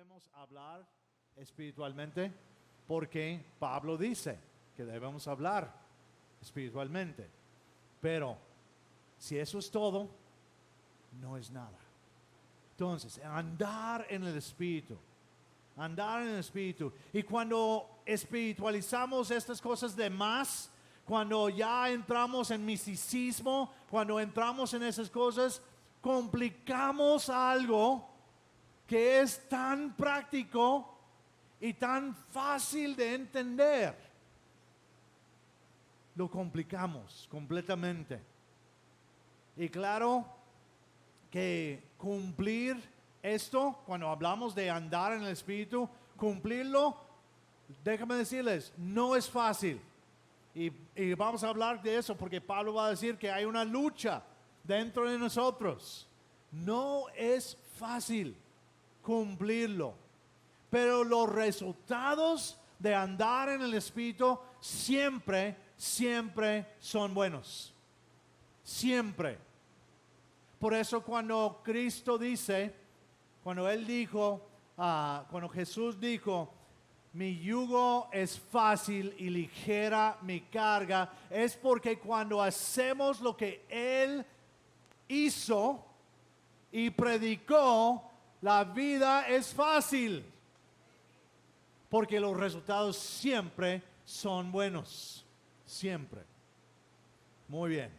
debemos hablar espiritualmente porque Pablo dice que debemos hablar espiritualmente. Pero si eso es todo, no es nada. Entonces, andar en el Espíritu. Andar en el Espíritu. Y cuando espiritualizamos estas cosas de más, cuando ya entramos en misticismo, cuando entramos en esas cosas, complicamos algo que es tan práctico y tan fácil de entender. Lo complicamos completamente. Y claro que cumplir esto, cuando hablamos de andar en el Espíritu, cumplirlo, déjame decirles, no es fácil. Y vamos a hablar de eso porque Pablo va a decir que hay una lucha dentro de nosotros. No es fácil cumplirlo, pero los resultados de andar en el Espíritu siempre son buenos. Siempre. Por eso cuando Cristo dice, cuando Él dijo, cuando Jesús dijo, mi yugo es fácil y ligera mi carga, es porque cuando hacemos lo que Él hizo y predicó, la vida es fácil. Porque los resultados siempre son buenos. Siempre. Muy bien.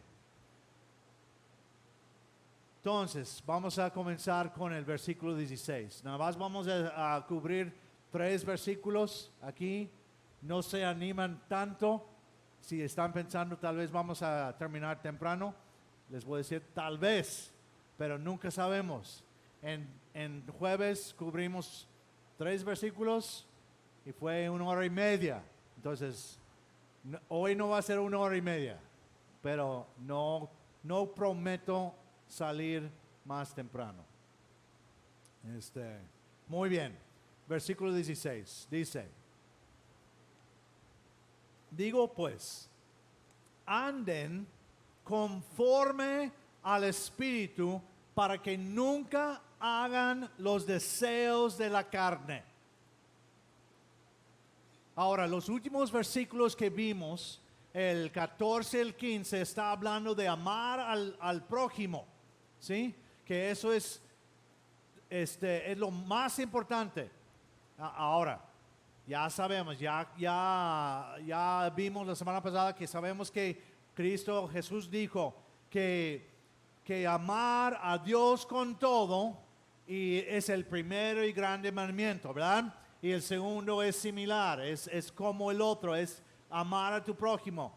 Entonces, vamos a comenzar con el versículo 16. Nada más vamos a cubrir 3 versículos aquí. No se animan tanto. Si están pensando, tal vez vamos a terminar temprano. Les voy a decir, tal vez, pero nunca sabemos. En jueves cubrimos 3 versículos y fue 1 hora y media. Entonces, hoy no va a ser 1 hora y media, pero no prometo salir más temprano. Muy bien. Versículo 16 dice: digo pues, anden conforme al Espíritu, para que nunca hagan los deseos de la carne. Ahora, los últimos versículos que vimos, el 14 y el 15, está hablando de amar al prójimo, ¿sí? Que eso es lo más importante. Ahora, ya sabemos, ya vimos la semana pasada que sabemos que Jesús dijo que amar a Dios con todo y es el primero y grande mandamiento, ¿verdad? Y el segundo es similar, es como el otro, es amar a tu prójimo.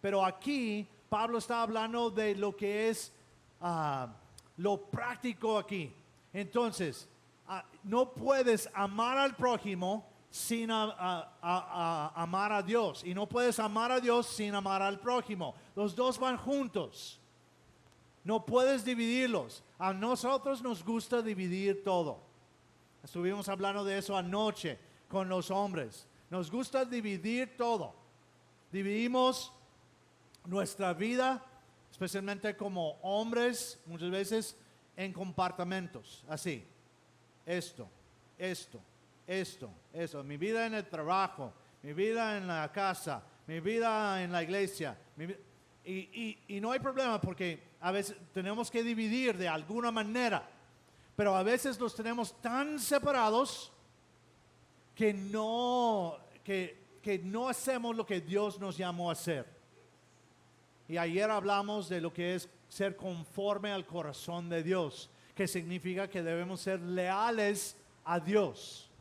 Pero aquí Pablo está hablando de lo que es lo práctico aquí. Entonces, no puedes amar al prójimo sin amar a Dios. Y no puedes amar a Dios sin amar al prójimo. Los dos van juntos. No puedes dividirlos. A nosotros nos gusta dividir todo. Estuvimos hablando de eso anoche con los hombres. Nos gusta dividir todo. Dividimos nuestra vida, especialmente como hombres, muchas veces en compartimentos. Así. Esto. Mi vida en el trabajo, mi vida en la casa, mi vida en la iglesia. Y no hay problema porque a veces tenemos que dividir de alguna manera. Pero a veces los tenemos tan separados que no hacemos lo que Dios nos llamó a hacer. Y ayer hablamos de lo que es ser conforme al corazón de Dios, que significa que debemos ser leales a Dios.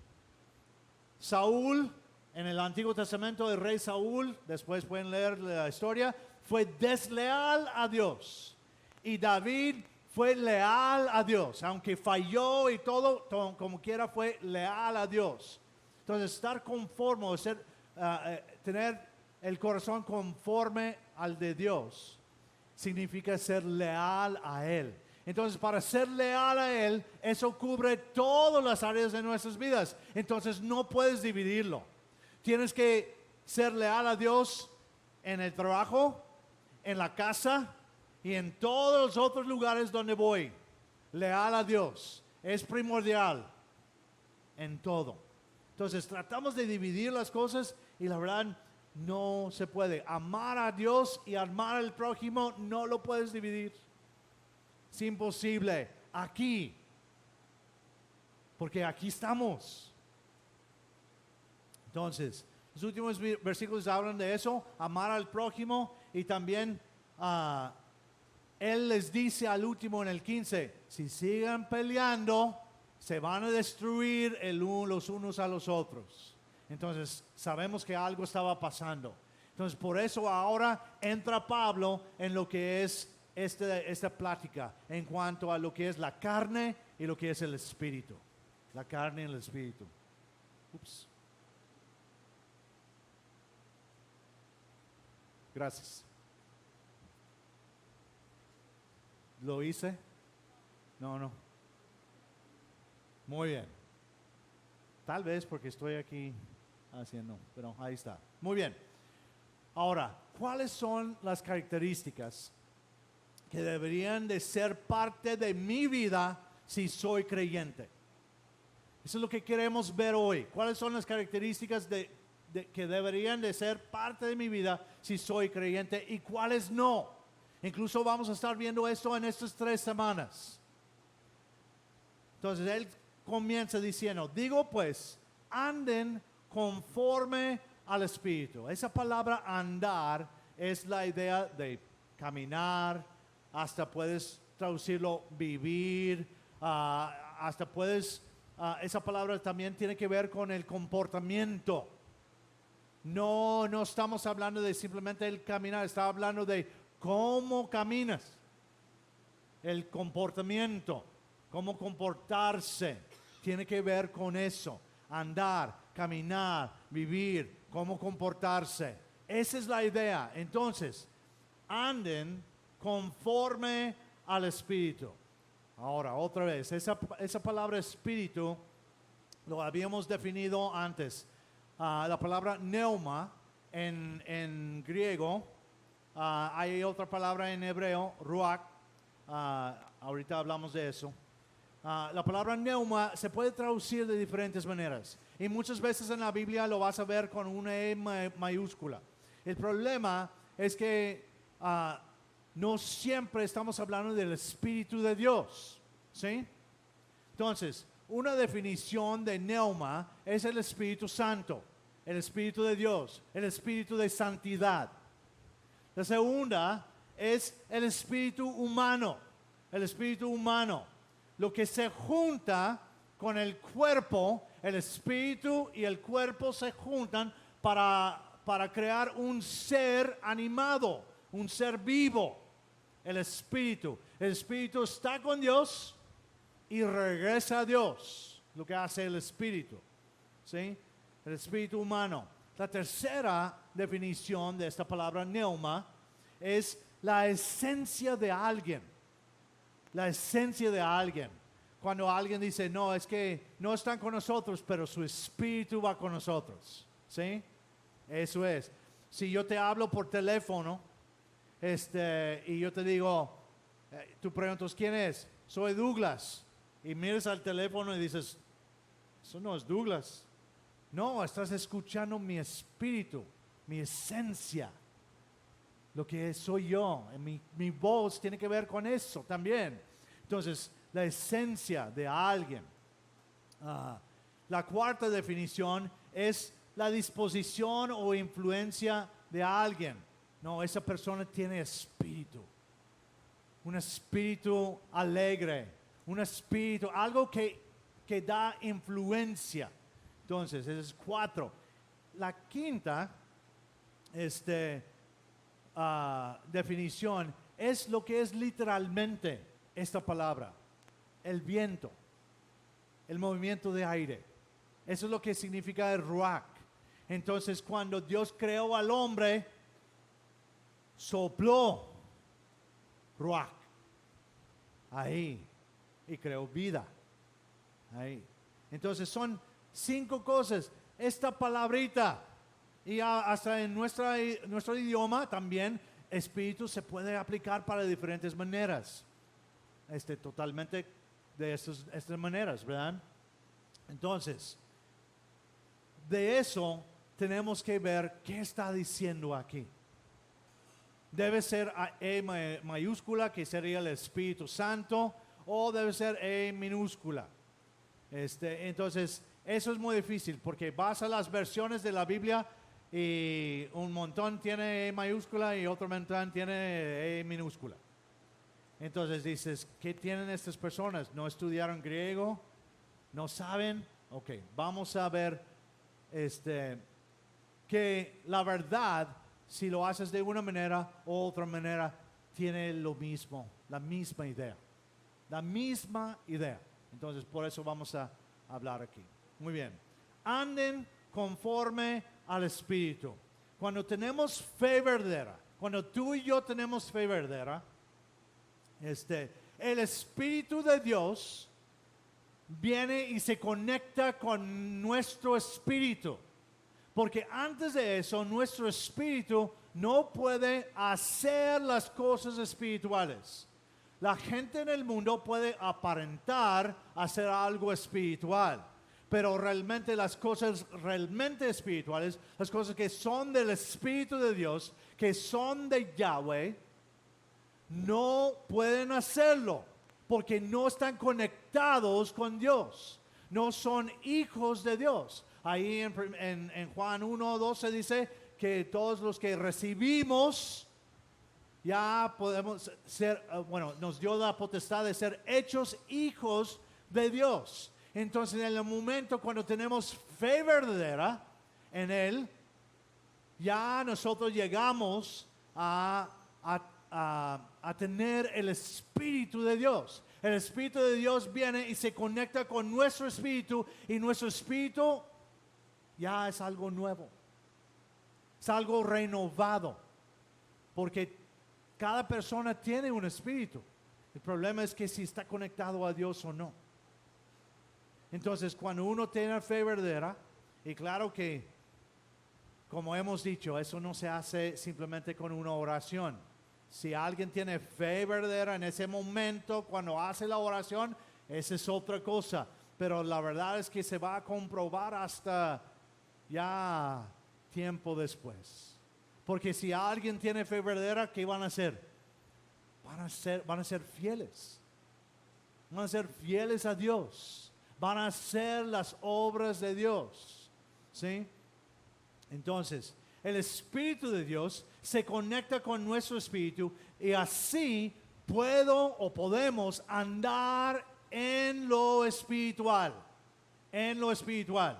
Saúl, en el Antiguo Testamento, el rey Saúl, después pueden leer la historia, fue desleal a Dios. Y David fue leal a Dios, aunque falló y todo como quiera fue leal a Dios. Entonces, estar conforme, tener el corazón conforme al de Dios, significa ser leal a Él. Entonces, para ser leal a Él, eso cubre todas las áreas de nuestras vidas. Entonces, no puedes dividirlo. Tienes que ser leal a Dios en el trabajo, en la casa y en todos los otros lugares donde voy. Leal a Dios es primordial. en todo. Entonces tratamos de dividir las cosas y la verdad no se puede. Amar a Dios y amar al prójimo no lo puedes dividir. Es imposible. Aquí. Porque aquí estamos. Entonces, los últimos versículos hablan de eso, amar al prójimo, y también Él les dice al último en el 15, si sigan peleando, se van a destruir los unos a los otros. Entonces, sabemos que algo estaba pasando. Entonces, por eso ahora entra Pablo en lo que es esta plática, en cuanto a lo que es la carne y lo que es el espíritu. La carne y el espíritu. Ups. Gracias. ¿Lo hice? No. Muy bien. Tal vez porque estoy aquí haciendo, pero ahí está. Muy bien. Ahora, ¿cuáles son las características que deberían de ser parte de mi vida si soy creyente? Eso es lo que queremos ver hoy. ¿Cuáles son las características que deberían de ser parte de mi vida si soy creyente y cuáles no? Incluso vamos a estar viendo esto en estas 3 semanas. Entonces él comienza diciendo, digo pues, anden conforme al Espíritu. Esa palabra andar es la idea de caminar, hasta puedes traducirlo vivir, hasta puedes, esa palabra también tiene que ver con el comportamiento. No estamos hablando de simplemente el caminar, está hablando de cómo caminas, el comportamiento, cómo comportarse, tiene que ver con eso, andar, caminar, vivir, cómo comportarse. Esa es la idea. Entonces, anden conforme al Espíritu. Ahora, otra vez, esa palabra Espíritu lo habíamos definido antes. La palabra neuma en griego, hay otra palabra en hebreo, ruach, ahorita hablamos de eso. La palabra neuma se puede traducir de diferentes maneras y muchas veces en la Biblia lo vas a ver con una E mayúscula. El problema es que no siempre estamos hablando del Espíritu de Dios, ¿sí? Entonces, una definición de neuma es el Espíritu Santo, el Espíritu de Dios, el Espíritu de santidad. La segunda es el Espíritu humano, lo que se junta con el cuerpo, el Espíritu y el cuerpo se juntan para crear un ser animado, un ser vivo, el Espíritu. El Espíritu está con Dios y regresa a Dios, lo que hace el Espíritu, ¿sí? El Espíritu humano. La tercera definición de esta palabra neuma es la esencia de alguien. La esencia de alguien. Cuando alguien dice, no, es que no están con nosotros, pero su espíritu va con nosotros, ¿sí? Eso es. Si yo te hablo por teléfono, y yo te digo, tú preguntas, ¿quién es? Soy Douglas. Y miras al teléfono y dices, eso no es Douglas. No, estás escuchando mi espíritu, mi esencia, lo que soy yo. Mi voz tiene que ver con eso también. Entonces, la esencia de alguien. La cuarta definición es la disposición o influencia de alguien. No, esa persona tiene espíritu. Un espíritu alegre. Un espíritu, algo que da influencia. Entonces, ese es 4. La quinta definición es lo que es literalmente esta palabra, el viento, el movimiento de aire. Eso es lo que significa el ruach. Entonces, cuando Dios creó al hombre, sopló ruach ahí y creó vida ahí. Entonces son 5 cosas. Esta palabrita, y hasta en nuestro idioma también, espíritu se puede aplicar para diferentes maneras. Totalmente de estas maneras, ¿verdad? Entonces, de eso tenemos que ver qué está diciendo aquí. Debe ser E mayúscula, que sería el Espíritu Santo, o debe ser E minúscula. Entonces, eso es muy difícil porque vas a las versiones de la Biblia y un montón tiene E mayúscula y otro montón tiene E minúscula. Entonces dices, ¿qué tienen estas personas? ¿No estudiaron griego? ¿No saben? Ok, vamos a ver que la verdad, si lo haces de una manera u otra manera, tiene lo mismo, la misma idea. La misma idea. Entonces, por eso vamos a hablar aquí. Muy bien. Anden conforme al Espíritu. Cuando tenemos fe verdadera, cuando tú y yo tenemos fe verdadera, el Espíritu de Dios viene y se conecta con nuestro espíritu. Porque antes de eso, nuestro espíritu no puede hacer las cosas espirituales. La gente en el mundo puede aparentar hacer algo espiritual, pero realmente las cosas realmente espirituales, las cosas que son del Espíritu de Dios, que son de Yahweh, no pueden hacerlo, porque no están conectados con Dios, no son hijos de Dios. Ahí en Juan 1:12 dice que todos los que recibimos, ya podemos ser, nos dio la potestad de ser hechos hijos de Dios. Entonces, en el momento cuando tenemos fe verdadera en Él, ya nosotros llegamos a tener el Espíritu de Dios. El Espíritu de Dios viene y se conecta con nuestro espíritu, y nuestro espíritu ya es algo nuevo, es algo renovado, porque cada persona tiene un espíritu. El problema es que si está conectado a Dios o no. Entonces, cuando uno tiene fe verdadera, y claro que, como hemos dicho, eso no se hace simplemente con una oración. Si alguien tiene fe verdadera en ese momento, cuando hace la oración, esa es otra cosa. Pero la verdad es que se va a comprobar hasta ya tiempo después. Porque si alguien tiene fe verdadera, ¿qué van a hacer? Van a ser fieles. Van a ser fieles a Dios. Van a hacer las obras de Dios. ¿Sí? Entonces, el Espíritu de Dios se conecta con nuestro espíritu, y así podemos andar en lo espiritual. En lo espiritual.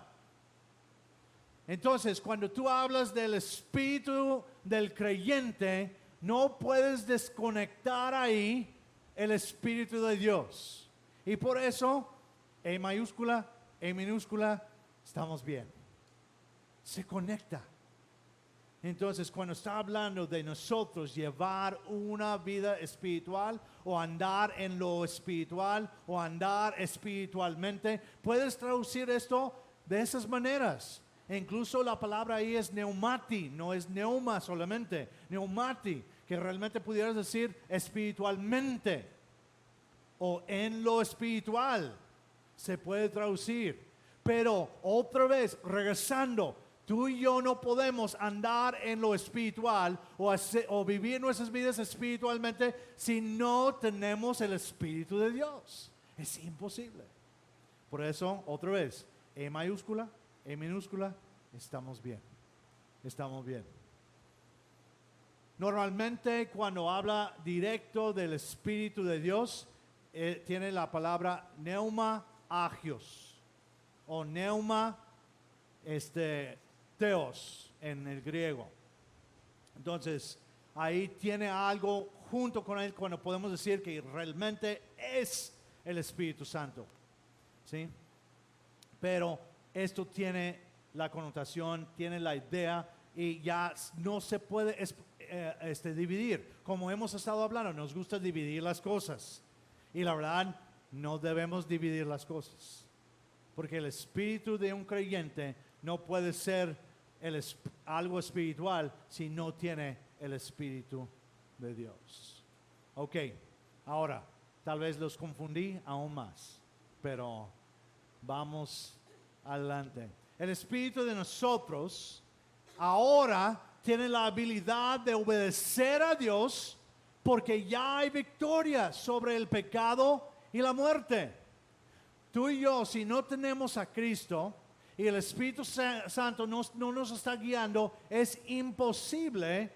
Entonces, cuando tú hablas del espíritu del creyente, no puedes desconectar ahí el Espíritu de Dios. Y por eso, E mayúscula, E minúscula, estamos bien. Se conecta. Entonces, cuando está hablando de nosotros llevar una vida espiritual, o andar en lo espiritual, o andar espiritualmente, puedes traducir esto de esas maneras. Incluso la palabra ahí es neumati, no es neuma solamente, neumati, que realmente pudieras decir espiritualmente o en lo espiritual, se puede traducir. Pero otra vez, regresando, tú y yo no podemos andar en lo espiritual o vivir nuestras vidas espiritualmente si no tenemos el Espíritu de Dios. Es imposible. Por eso, otra vez, E mayúscula, E minúscula, estamos bien. Estamos bien. Normalmente cuando habla directo del Espíritu de Dios, tiene la palabra neuma agios o neuma teos en el griego. Entonces, ahí tiene algo junto con él cuando podemos decir que realmente es el Espíritu Santo. ¿Sí? Pero esto tiene la connotación, tiene la idea, y ya no se puede dividir. Como hemos estado hablando, nos gusta dividir las cosas. Y la verdad, no debemos dividir las cosas. Porque el espíritu de un creyente no puede ser algo espiritual si no tiene el Espíritu de Dios. Ok, ahora, tal vez los confundí aún más, pero vamos adelante. El espíritu de nosotros ahora tiene la habilidad de obedecer a Dios porque ya hay victoria sobre el pecado y la muerte. Tú y yo, si no tenemos a Cristo y el Espíritu Santo no nos está guiando, es imposible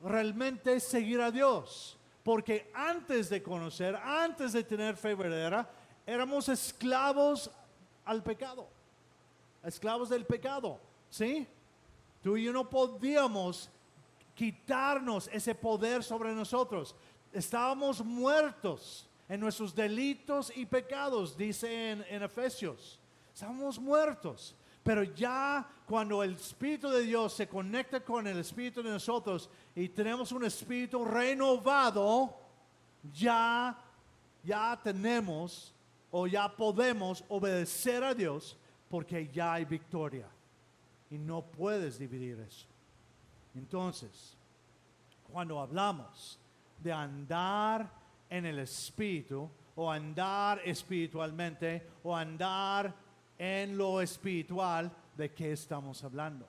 realmente seguir a Dios. Porque antes de conocer, antes de tener fe verdadera, éramos esclavos al pecado. Esclavos del pecado, ¿sí? Tú y yo no podíamos quitarnos ese poder sobre nosotros. Estábamos muertos en nuestros delitos y pecados, dice en Efesios. Estábamos muertos. Pero ya cuando el Espíritu de Dios se conecta con el Espíritu de nosotros y tenemos un espíritu renovado, ya tenemos o ya podemos obedecer a Dios porque ya hay victoria. Y no puedes dividir eso. Entonces, cuando hablamos de andar en el Espíritu, o andar espiritualmente, o andar en lo espiritual, ¿de qué estamos hablando?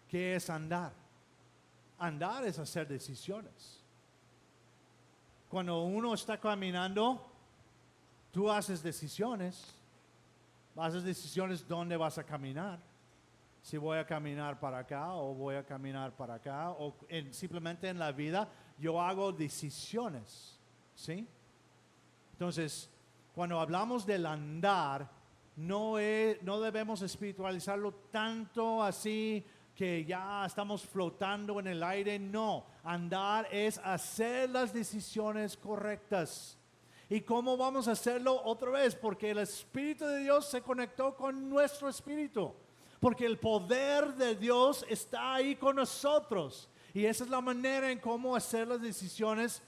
¿Qué es andar? Andar es hacer decisiones. Cuando uno está caminando, tú haces decisiones. Haces decisiones dónde vas a caminar. Si voy a caminar para acá o voy a caminar para acá, o simplemente en la vida yo hago decisiones, ¿sí? Entonces, cuando hablamos del andar, no debemos espiritualizarlo tanto así que ya estamos flotando en el aire. No, andar es hacer las decisiones correctas. ¿Y cómo vamos a hacerlo otra vez? Porque el Espíritu de Dios se conectó con nuestro espíritu. Porque el poder de Dios está ahí con nosotros. Y esa es la manera en cómo hacer las decisiones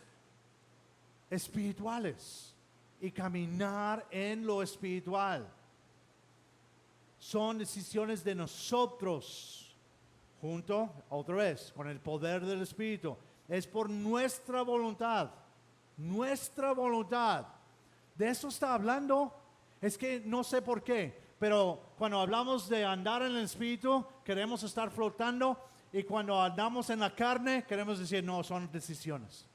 espirituales y caminar en lo espiritual. Son decisiones de nosotros, junto, otra vez, con el poder del Espíritu. Es por nuestra voluntad. Nuestra voluntad. De eso está hablando. Es que no sé por qué. Pero cuando hablamos de andar en el Espíritu, queremos estar flotando. Y cuando andamos en la carne, queremos decir, no, son decisiones.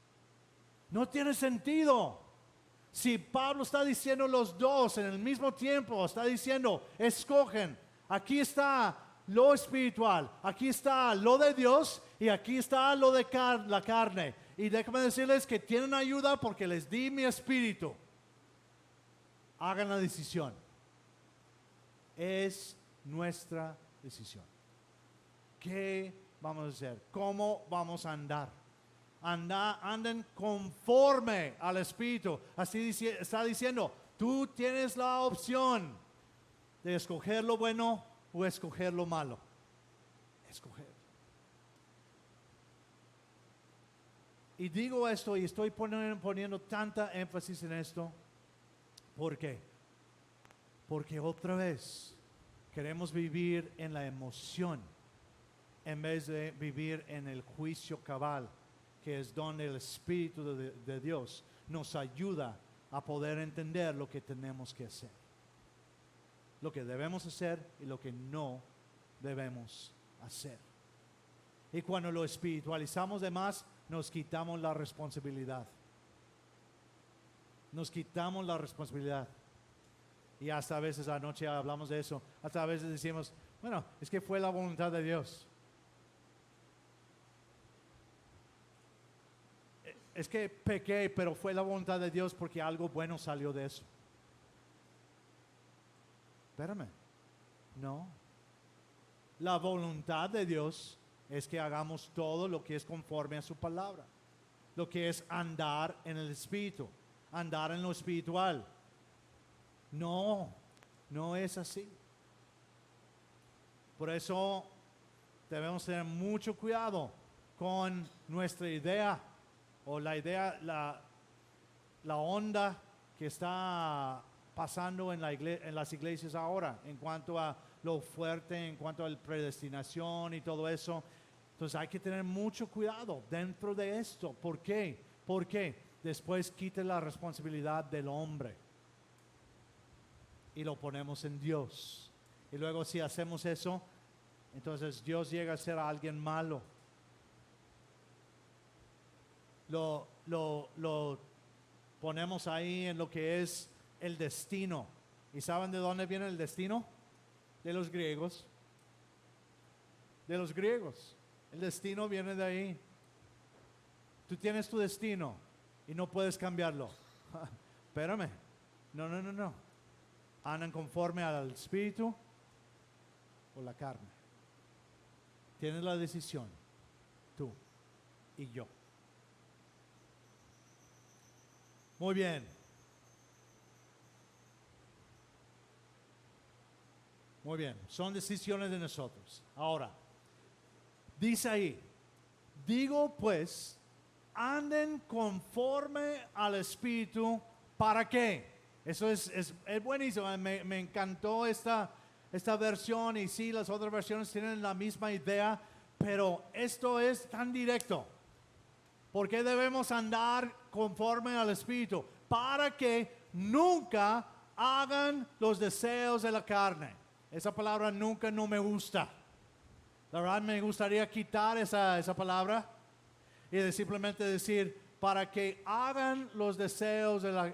No tiene sentido. Si Pablo está diciendo los dos en el mismo tiempo, está diciendo, escogen. Aquí está lo espiritual, aquí está lo de Dios y aquí está lo de la carne. Y déjame decirles que tienen ayuda porque les di mi espíritu. Hagan la decisión. Es nuestra decisión. ¿Qué vamos a hacer? ¿Cómo vamos a andar? Anden conforme al Espíritu. Así está diciendo, tú tienes la opción de escoger lo bueno o escoger lo malo. Escoger. Y digo esto y estoy poniendo tanta énfasis en esto. ¿Por qué? Porque otra vez queremos vivir en la emoción en vez de vivir en el juicio cabal, que es donde el Espíritu de Dios nos ayuda a poder entender lo que tenemos que hacer, lo que debemos hacer y lo que no debemos hacer. Y cuando lo espiritualizamos de más, nos quitamos la responsabilidad. Nos quitamos la responsabilidad. Y hasta a veces anoche hablamos de eso. Hasta a veces decimos, bueno, es que fue la voluntad de Dios. Es que pequé, pero fue la voluntad de Dios porque algo bueno salió de eso. Espérame. No. La voluntad de Dios es que hagamos todo lo que es conforme a su palabra. Lo que es andar en el Espíritu. Andar en lo espiritual. No, no es así. Por eso debemos tener mucho cuidado con nuestra idea o la idea, la onda que está pasando en las iglesias ahora en cuanto a lo fuerte, en cuanto a la predestinación y todo eso. Entonces hay que tener mucho cuidado dentro de esto. ¿Por qué? Porque después quita la responsabilidad del hombre y lo ponemos en Dios. Y luego si hacemos eso, entonces Dios llega a ser alguien malo. Lo ponemos ahí en lo que es el destino. ¿Y saben de dónde viene el destino? De los griegos. De los griegos. El destino viene de ahí. Tú tienes tu destino y no puedes cambiarlo. Espérame. No. Andan conforme al espíritu o la carne. Tienes la decisión. Tú y yo. Muy bien. Muy bien. Son decisiones de nosotros. Ahora, dice ahí, digo pues, anden conforme al Espíritu, ¿para qué? Eso es buenísimo. Me encantó esta versión, y sí, las otras versiones tienen la misma idea, pero esto es tan directo. ¿Por qué debemos andar conforme al Espíritu? Para que nunca hagan los deseos de la carne. Esa palabra nunca no me gusta. La verdad me gustaría quitar esa palabra y simplemente decir para que hagan los deseos de la,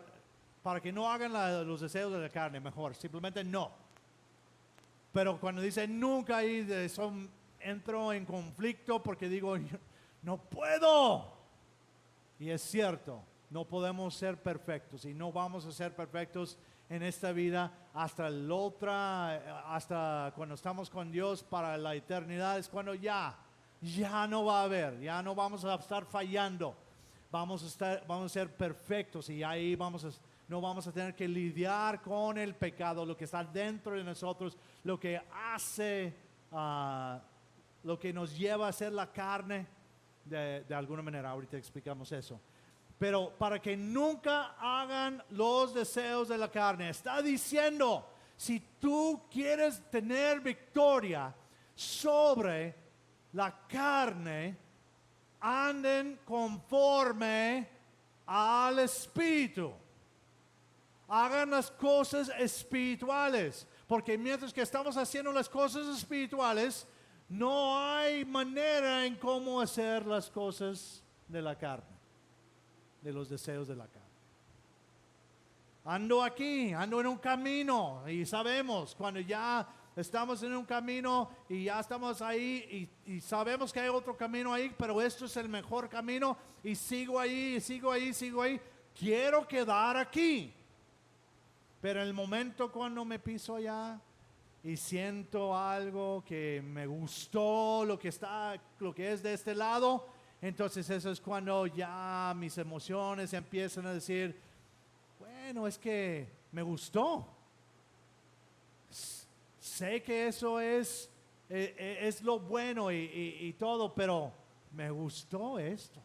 para que no hagan los deseos de la carne, mejor, simplemente no. Pero cuando dice nunca ahí, entro en conflicto porque digo, no puedo. Y es cierto, no podemos ser perfectos y no vamos a ser perfectos en esta vida hasta hasta cuando estamos con Dios para la eternidad. Es cuando ya no va a haber, ya no vamos a estar fallando, vamos a ser perfectos, y ahí no vamos a tener que lidiar con el pecado, lo que está dentro de nosotros, lo que hace, lo que nos lleva a ser la carne de alguna manera. Ahorita explicamos eso. Pero para que nunca hagan los deseos de la carne. Está diciendo, si tú quieres tener victoria sobre la carne, anden conforme al Espíritu. Hagan las cosas espirituales. Porque mientras que estamos haciendo las cosas espirituales, no hay manera en cómo hacer las cosas de la carne, de los deseos de la carne. Ando en un camino, y sabemos cuando ya estamos en un camino y ya estamos ahí y sabemos que hay otro camino ahí, pero esto es el mejor camino, y sigo ahí. Quiero quedar aquí. Pero en el momento cuando me piso allá y siento algo que me gustó, lo que es de este lado, entonces eso es cuando ya mis emociones empiezan a decir, bueno, es que me gustó. Sé que eso es lo bueno y todo, pero me gustó esto.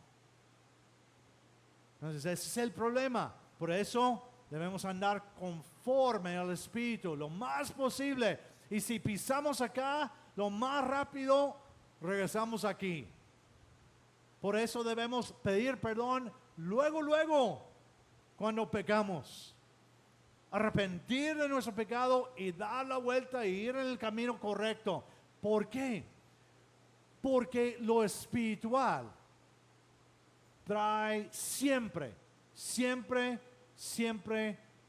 Entonces ese es el problema. Por eso debemos andar conforme al Espíritu lo más posible. Y si pisamos acá, lo más rápido regresamos aquí. Por eso debemos pedir perdón luego, cuando pecamos. Arrepentir de nuestro pecado y dar la vuelta e ir en el camino correcto. ¿Por qué? Porque lo espiritual trae siempre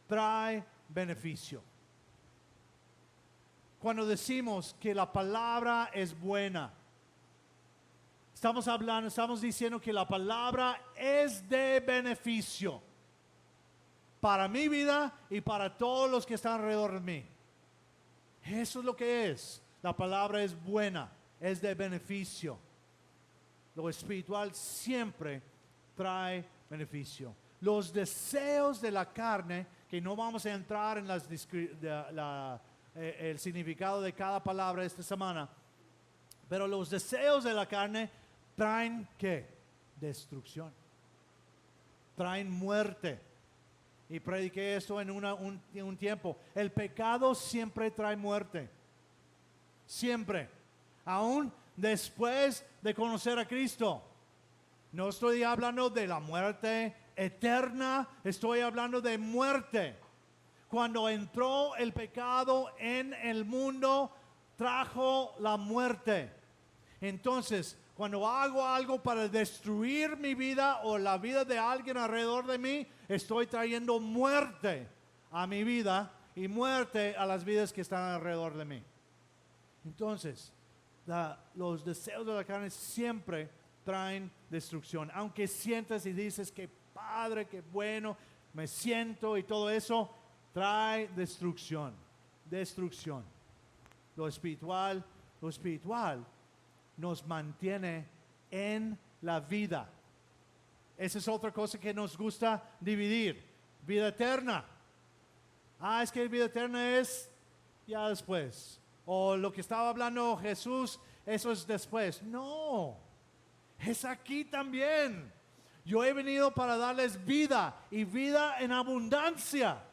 trae beneficio. Cuando decimos que la palabra es buena, estamos diciendo que la palabra es de beneficio para mi vida y para todos los que están alrededor de mí. Eso es lo que es. La palabra es buena, es de beneficio. Lo espiritual siempre trae beneficio. Los deseos de la carne, que no vamos a entrar en el significado de cada palabra esta semana, pero los deseos de la carne traen ¿qué? Destrucción, traen muerte. Y prediqué esto en un tiempo. El pecado siempre trae muerte, siempre, aún después de conocer a Cristo. No estoy hablando de la muerte eterna, estoy hablando de muerte. Cuando entró el pecado en el mundo, trajo la muerte. Entonces, cuando hago algo para destruir mi vida o la vida de alguien alrededor de mí, estoy trayendo muerte a mi vida y muerte a las vidas que están alrededor de mí. Entonces, los deseos de la carne siempre traen destrucción. Aunque sientas y dices que padre, que bueno, me siento y todo eso, trae destrucción. Destrucción. Lo espiritual nos mantiene en la vida. Esa es otra cosa que nos gusta dividir. Vida eterna. Es que vida eterna es ya después. O lo que estaba hablando Jesús, eso es después. No, es aquí también. Yo he venido para darles vida y vida en abundancia.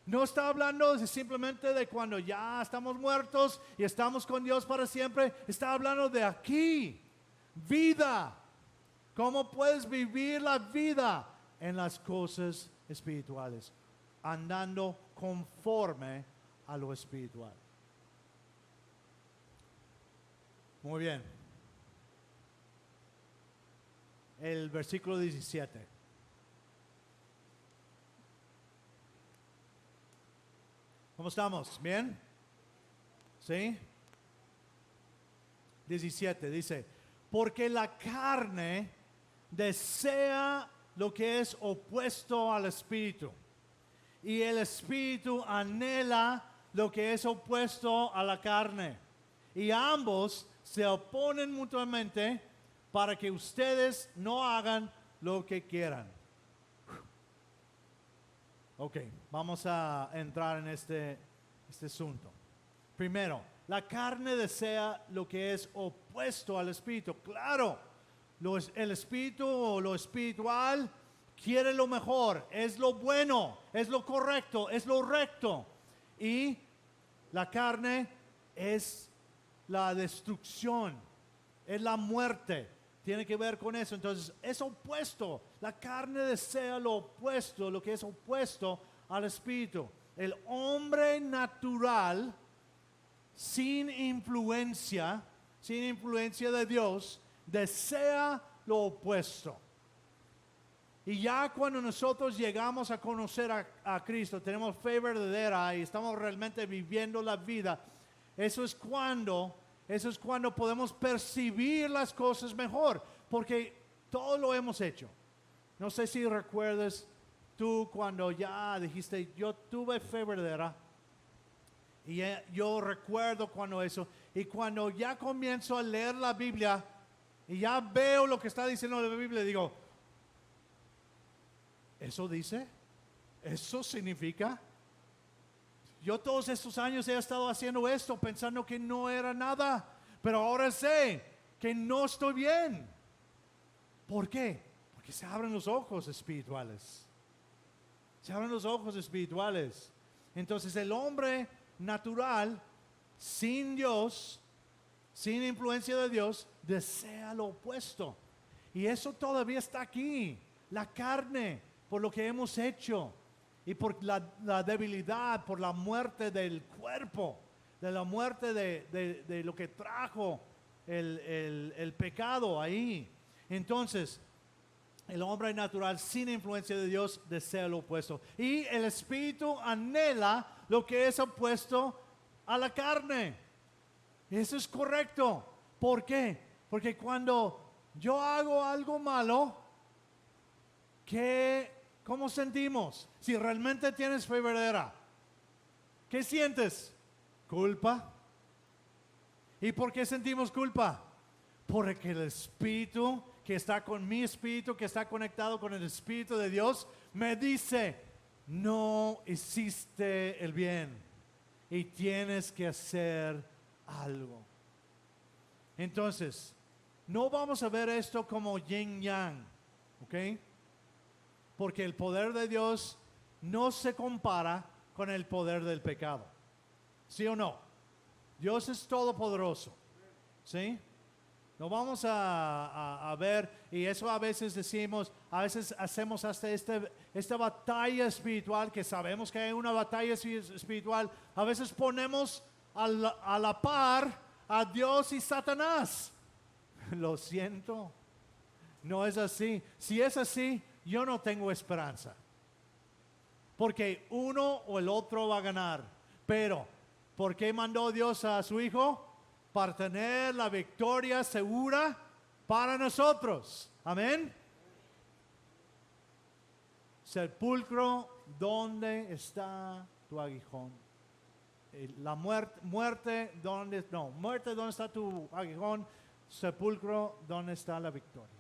No está hablando simplemente de cuando ya estamos muertos y estamos con Dios para siempre. Está hablando de aquí. Vida. ¿Cómo puedes vivir la vida en las cosas espirituales? Andando conforme a lo espiritual. Muy bien. El versículo 17. ¿Cómo estamos? ¿Bien? ¿Sí? 17 dice, porque la carne desea lo que es opuesto al espíritu, y el espíritu anhela lo que es opuesto a la carne, y ambos se oponen mutuamente para que ustedes no hagan lo que quieran. Ok, vamos a entrar en este asunto. Primero, la carne desea lo que es opuesto al espíritu. Claro, el espíritu o lo espiritual quiere lo mejor, es lo bueno, es lo correcto, es lo recto. Y la carne es la destrucción, es la muerte. Tiene que ver con eso. Entonces es opuesto. La carne desea lo opuesto, lo que es opuesto al espíritu. El hombre natural, sin influencia de Dios, desea lo opuesto. Y ya cuando nosotros llegamos a conocer a Cristo, tenemos fe verdadera y estamos realmente viviendo la vida, eso es cuando podemos percibir las cosas mejor, porque todo lo hemos hecho. No sé si recuerdas tú cuando ya dijiste, yo tuve fe verdadera, y yo recuerdo cuando eso, y cuando ya comienzo a leer la Biblia, y ya veo lo que está diciendo la Biblia, digo, ¿eso dice? ¿Eso significa? Yo todos estos años he estado haciendo esto pensando que no era nada, pero ahora sé que no estoy bien. ¿Por qué? Porque se abren los ojos espirituales. Se abren los ojos espirituales. Entonces el hombre natural, sin Dios, sin influencia de Dios, desea lo opuesto. Y eso todavía está aquí. La carne, por lo que hemos hecho. Y por la debilidad, por la muerte del cuerpo, de la muerte de lo que trajo el pecado ahí. Entonces, el hombre natural sin influencia de Dios desea lo opuesto. Y el espíritu anhela lo que es opuesto a la carne. Eso es correcto. ¿Por qué? Porque cuando yo hago algo malo, ¿cómo sentimos? Si realmente tienes fe verdadera, ¿qué sientes? Culpa. ¿Y por qué sentimos culpa? Porque el espíritu que está con mi espíritu, que está conectado con el espíritu de Dios, me dice, no hiciste el bien y tienes que hacer algo. Entonces, no vamos a ver esto como yin yang, ¿ok? Porque el poder de Dios no se compara con el poder del pecado. ¿Sí o no? Dios es todopoderoso. ¿Sí? No vamos a ver, y eso a veces decimos, a veces hacemos hasta esta batalla espiritual, que sabemos que hay una batalla espiritual, a veces ponemos a la par a Dios y Satanás. Lo siento, no es así. Si es así, yo no tengo esperanza. Porque uno o el otro va a ganar. Pero, ¿por qué mandó Dios a su Hijo? Para tener la victoria segura para nosotros. Amén. Sepulcro, ¿dónde está tu aguijón? La muerte, ¿dónde está tu aguijón? Sepulcro, ¿dónde está la victoria?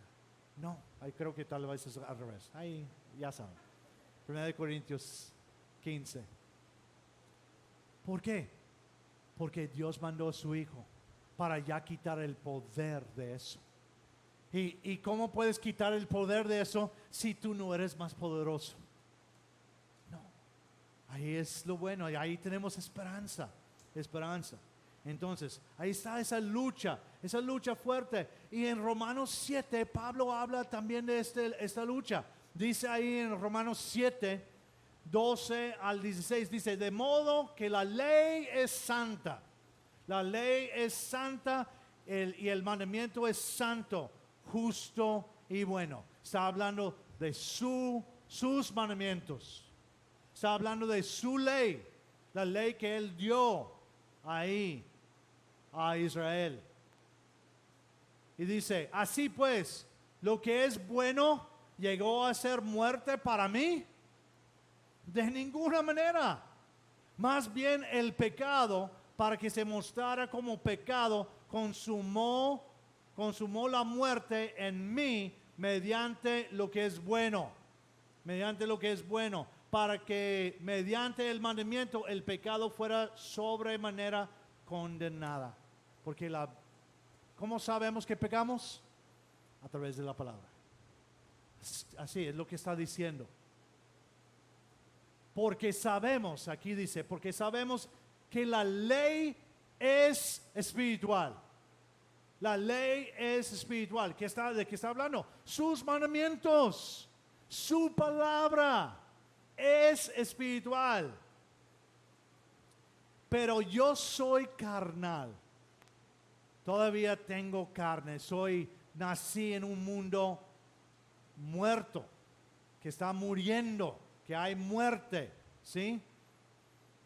No, ahí creo que tal vez es al revés. Ahí ya saben. 1 Corintios 15. ¿Por qué? Porque Dios mandó a su Hijo para ya quitar el poder de eso. ¿Y cómo puedes quitar el poder de eso si tú no eres más poderoso? No. Ahí es lo bueno, y ahí tenemos esperanza. Entonces, ahí está esa lucha fuerte. Y en Romanos 7, Pablo habla también de esta lucha. Dice ahí en Romanos 7, 12 al 16, dice, de modo que la ley es santa. La ley es santa y el mandamiento es santo, justo y bueno. Está hablando de sus mandamientos. Está hablando de su ley, la ley que Él dio ahí a Israel. Y dice, así pues, lo que es bueno llegó a ser muerte para mí. De ninguna manera. Más bien el pecado, para que se mostrara como pecado, consumó la muerte en mí mediante lo que es bueno. Mediante lo que es bueno. Para que mediante el mandamiento el pecado fuera sobremanera condenada. Porque ¿cómo sabemos que pecamos? A través de la palabra. Así es lo que está diciendo. Porque sabemos, aquí dice, porque sabemos que la ley es espiritual. La ley es espiritual. ¿De qué está hablando? Sus mandamientos, su palabra es espiritual. Pero yo soy carnal. Todavía tengo carne. Nací en un mundo muerto, que está muriendo, que hay muerte, ¿sí?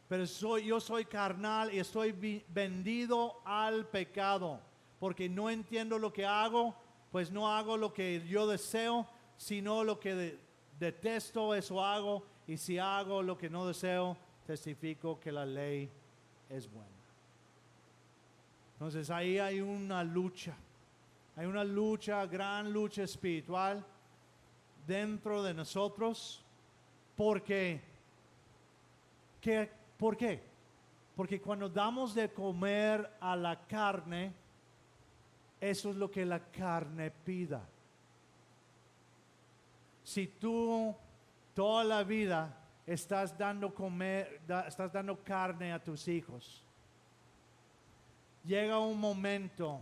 Pero yo soy carnal y estoy vendido al pecado, porque no entiendo lo que hago, pues no hago lo que yo deseo, sino lo que detesto, eso hago, y si hago lo que no deseo, testifico que la ley es buena. Entonces ahí hay una lucha, gran lucha espiritual dentro de nosotros. ¿Por qué? Porque cuando damos de comer a la carne, eso es lo que la carne pida. Si tú toda la vida estás dando carne a tus hijos, llega un momento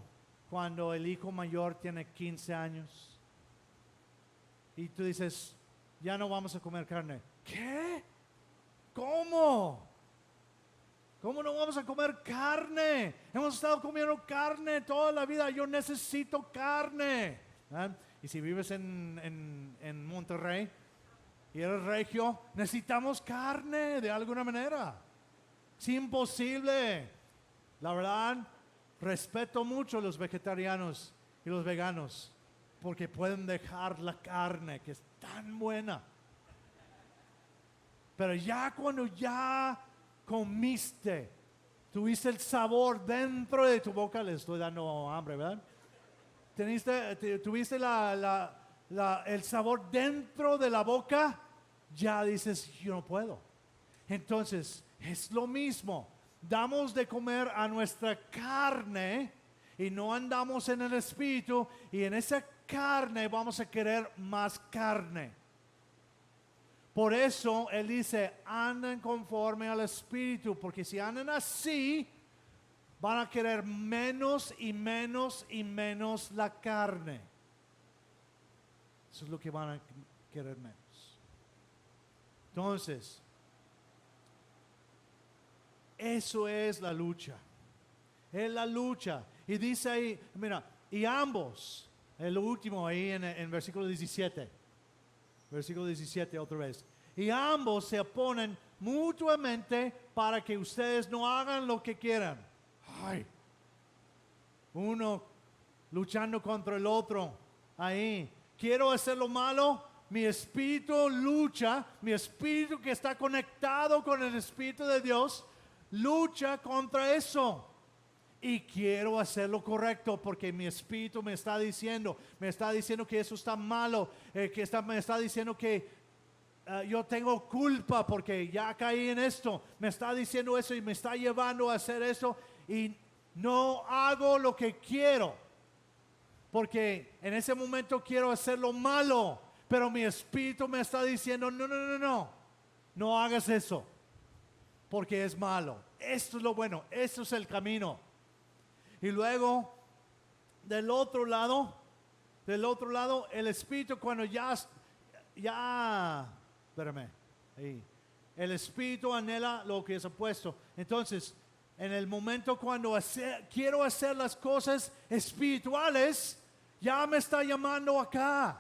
cuando el hijo mayor tiene 15 años y tú dices, ya no vamos a comer carne. ¿Qué? ¿Cómo? ¿Cómo no vamos a comer carne? Hemos estado comiendo carne toda la vida. Yo necesito carne. ¿Ah? Y si vives en Monterrey y eres regio, necesitamos carne de alguna manera. Es imposible. La verdad, respeto mucho a los vegetarianos y los veganos, porque pueden dejar la carne que es tan buena. Pero ya cuando ya comiste, tuviste el sabor dentro de tu boca, le estoy dando hambre, ¿verdad? Tuviste el sabor dentro de la boca, ya dices, yo no puedo. Entonces, es lo mismo. Damos de comer a nuestra carne y no andamos en el espíritu, y en esa carne vamos a querer más carne. Por eso Él dice, anden conforme al espíritu, porque si andan así, van a querer menos y menos y menos la carne. Eso es lo que van a querer menos. Entonces, eso es la lucha. Es la lucha. Y dice ahí, mira, y ambos, el último ahí en versículo 17. Versículo 17 otra vez. Y ambos se oponen mutuamente para que ustedes no hagan lo que quieran. Ay, uno luchando contra el otro. Ahí, quiero hacer lo malo. Mi espíritu lucha. Mi espíritu que está conectado con el Espíritu de Dios lucha contra eso. Y quiero hacer lo correcto porque mi espíritu me está diciendo que eso está malo, me está diciendo que yo tengo culpa porque ya caí en esto. Me está diciendo eso y me está llevando a hacer eso y no hago lo que quiero. Porque en ese momento quiero hacer lo malo, pero mi espíritu me está diciendo, no hagas eso porque es malo. Esto es lo bueno, esto es el camino. Y luego, del otro lado, el espíritu cuando espérame, ahí. El espíritu anhela lo que es opuesto. Entonces, en el momento cuando quiero hacer las cosas espirituales, ya me está llamando acá.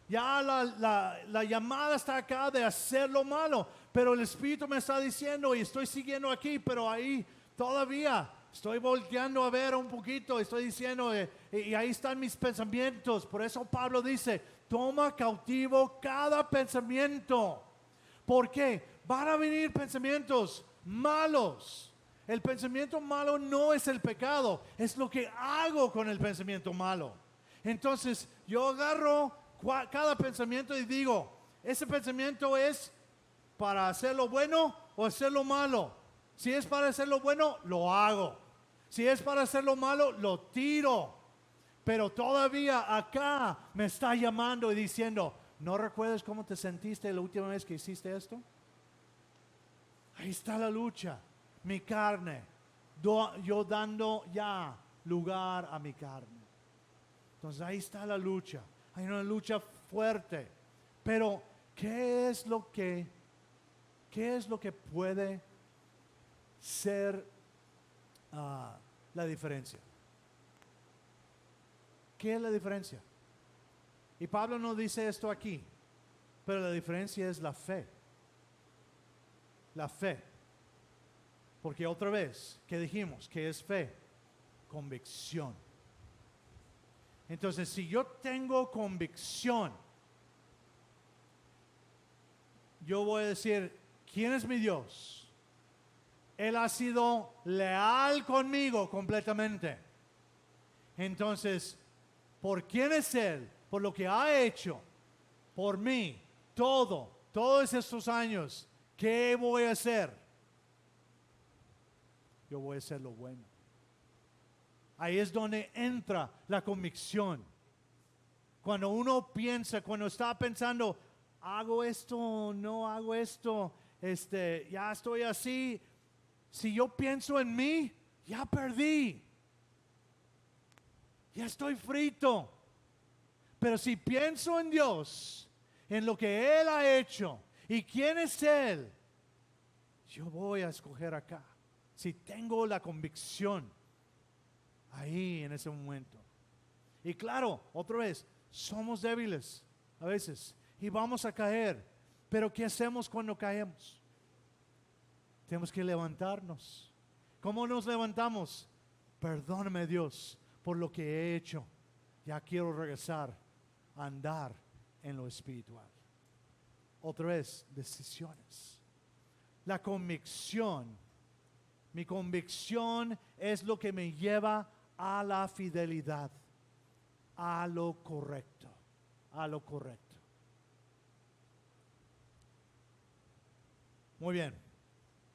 Ya la llamada está acá de hacer lo malo. Pero el espíritu me está diciendo y estoy siguiendo aquí, pero ahí todavía estoy volteando a ver un poquito, estoy diciendo, y ahí están mis pensamientos. Por eso Pablo dice, toma cautivo cada pensamiento. ¿Por qué? Van a venir pensamientos malos. El pensamiento malo no es el pecado, es lo que hago con el pensamiento malo. Entonces, yo agarro cada pensamiento y digo, ¿ese pensamiento es para hacer lo bueno o hacer lo malo? Si es para hacer lo bueno, lo hago. Si es para hacer lo malo, lo tiro. Pero todavía acá me está llamando y diciendo, ¿no recuerdas cómo te sentiste la última vez que hiciste esto? Ahí está la lucha. Mi carne. Yo dando ya lugar a mi carne. Entonces ahí está la lucha. Hay una lucha fuerte. Pero, ¿qué es lo que puede ser la diferencia? ¿Qué es la diferencia? Y Pablo no dice esto aquí, pero la diferencia es la fe. La fe. Porque otra vez, ¿qué dijimos? ¿Qué es fe? Convicción. Entonces, si yo tengo convicción, yo voy a decir, ¿quién es mi Dios? Él ha sido leal conmigo completamente. Entonces, ¿por quién es Él? Por lo que ha hecho por mí, todos estos años, ¿qué voy a hacer? Yo voy a hacer lo bueno. Ahí es donde entra la convicción. Cuando uno piensa, cuando está pensando, hago esto, no hago esto, ya estoy así. Si yo pienso en mí, ya perdí. Ya estoy frito. Pero si pienso en Dios, en lo que Él ha hecho y quién es Él, yo voy a escoger acá. Si tengo la convicción ahí en ese momento. Y claro, otra vez, somos débiles a veces y vamos a caer. Pero ¿qué hacemos cuando caemos? Tenemos que levantarnos. ¿Cómo nos levantamos? Perdóname, Dios, por lo que he hecho. Ya quiero regresar a andar en lo espiritual. Otra vez, decisiones. La convicción. Mi convicción es lo que me lleva a la fidelidad, a lo correcto, a lo correcto. Muy bien.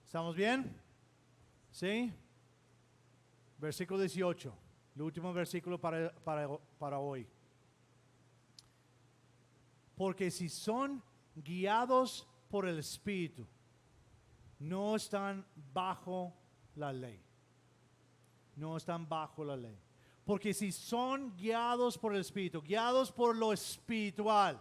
¿Estamos bien? ¿Sí? Versículo 18, el último versículo para hoy. Porque si son guiados por el Espíritu, no están bajo la ley. no están bajo la ley. Porque si son guiados por el Espíritu, guiados por lo espiritual,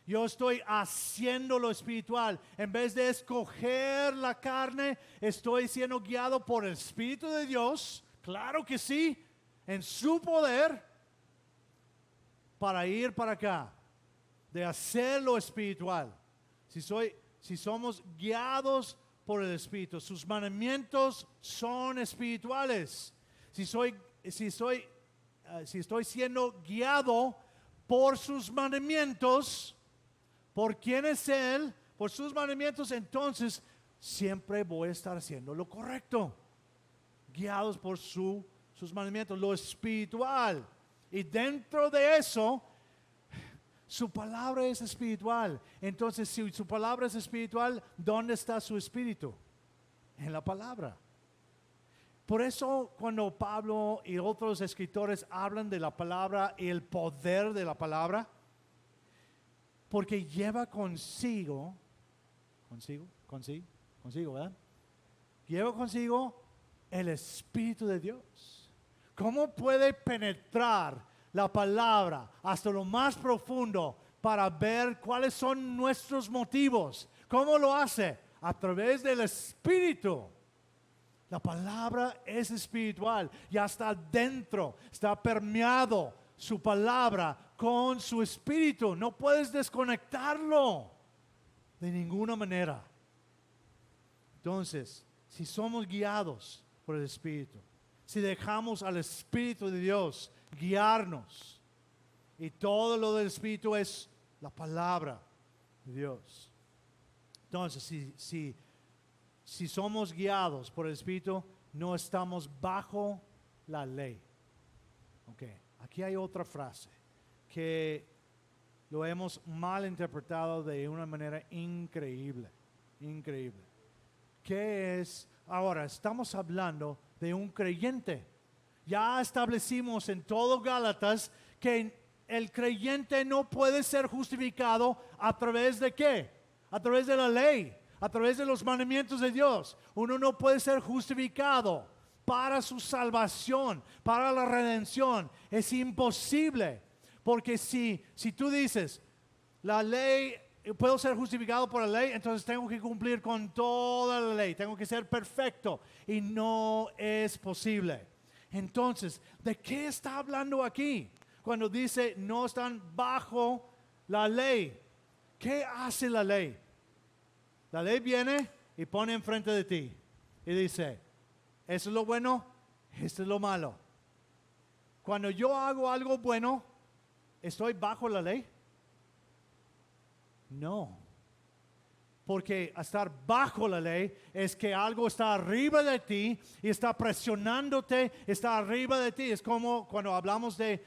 yo estoy haciendo lo espiritual. En vez de escoger la carne, estoy siendo guiado por el Espíritu de Dios. Claro que sí, en su poder, para ir para acá, de hacer lo espiritual. Si somos guiados por el Espíritu, sus mandamientos son espirituales. Si estoy siendo guiado por sus mandamientos, ¿por quién es Él? Por sus mandamientos, entonces siempre voy a estar haciendo lo correcto. Guiados por sus mandamientos, lo espiritual. Y dentro de eso, su palabra es espiritual. Entonces, si su palabra es espiritual, ¿dónde está su espíritu? En la palabra. Por eso cuando Pablo y otros escritores hablan de la palabra y el poder de la palabra, porque lleva consigo, ¿verdad? Lleva consigo el Espíritu de Dios. ¿Cómo puede penetrar la palabra hasta lo más profundo para ver cuáles son nuestros motivos? ¿Cómo lo hace? A través del Espíritu. La palabra es espiritual, ya está dentro, está permeado su palabra con su espíritu. No puedes desconectarlo de ninguna manera. Entonces, si somos guiados por el Espíritu, si dejamos al Espíritu de Dios guiarnos, y todo lo del Espíritu es la palabra de Dios. Entonces, si somos guiados por el Espíritu, no estamos bajo la ley. Okay. Aquí hay otra frase que lo hemos mal interpretado de una manera increíble. Increíble. ¿Qué es? Ahora, estamos hablando de un creyente. Ya establecimos en todo Gálatas que el creyente no puede ser justificado a través de ¿qué? A través de la ley, a través de los mandamientos de Dios. Uno no puede ser justificado para su salvación, para la redención. Es imposible. Porque si tú dices, la ley, puedo ser justificado por la ley, entonces tengo que cumplir con toda la ley. Tengo que ser perfecto. Y no es posible. Entonces, ¿de qué está hablando aquí? Cuando dice no están bajo la ley. ¿Qué hace la ley? La ley viene y pone enfrente de ti y dice, eso es lo bueno, esto es lo malo. Cuando yo hago algo bueno, ¿estoy bajo la ley? No. Porque estar bajo la ley es que algo está arriba de ti y está presionándote, está arriba de ti. Es como cuando hablamos de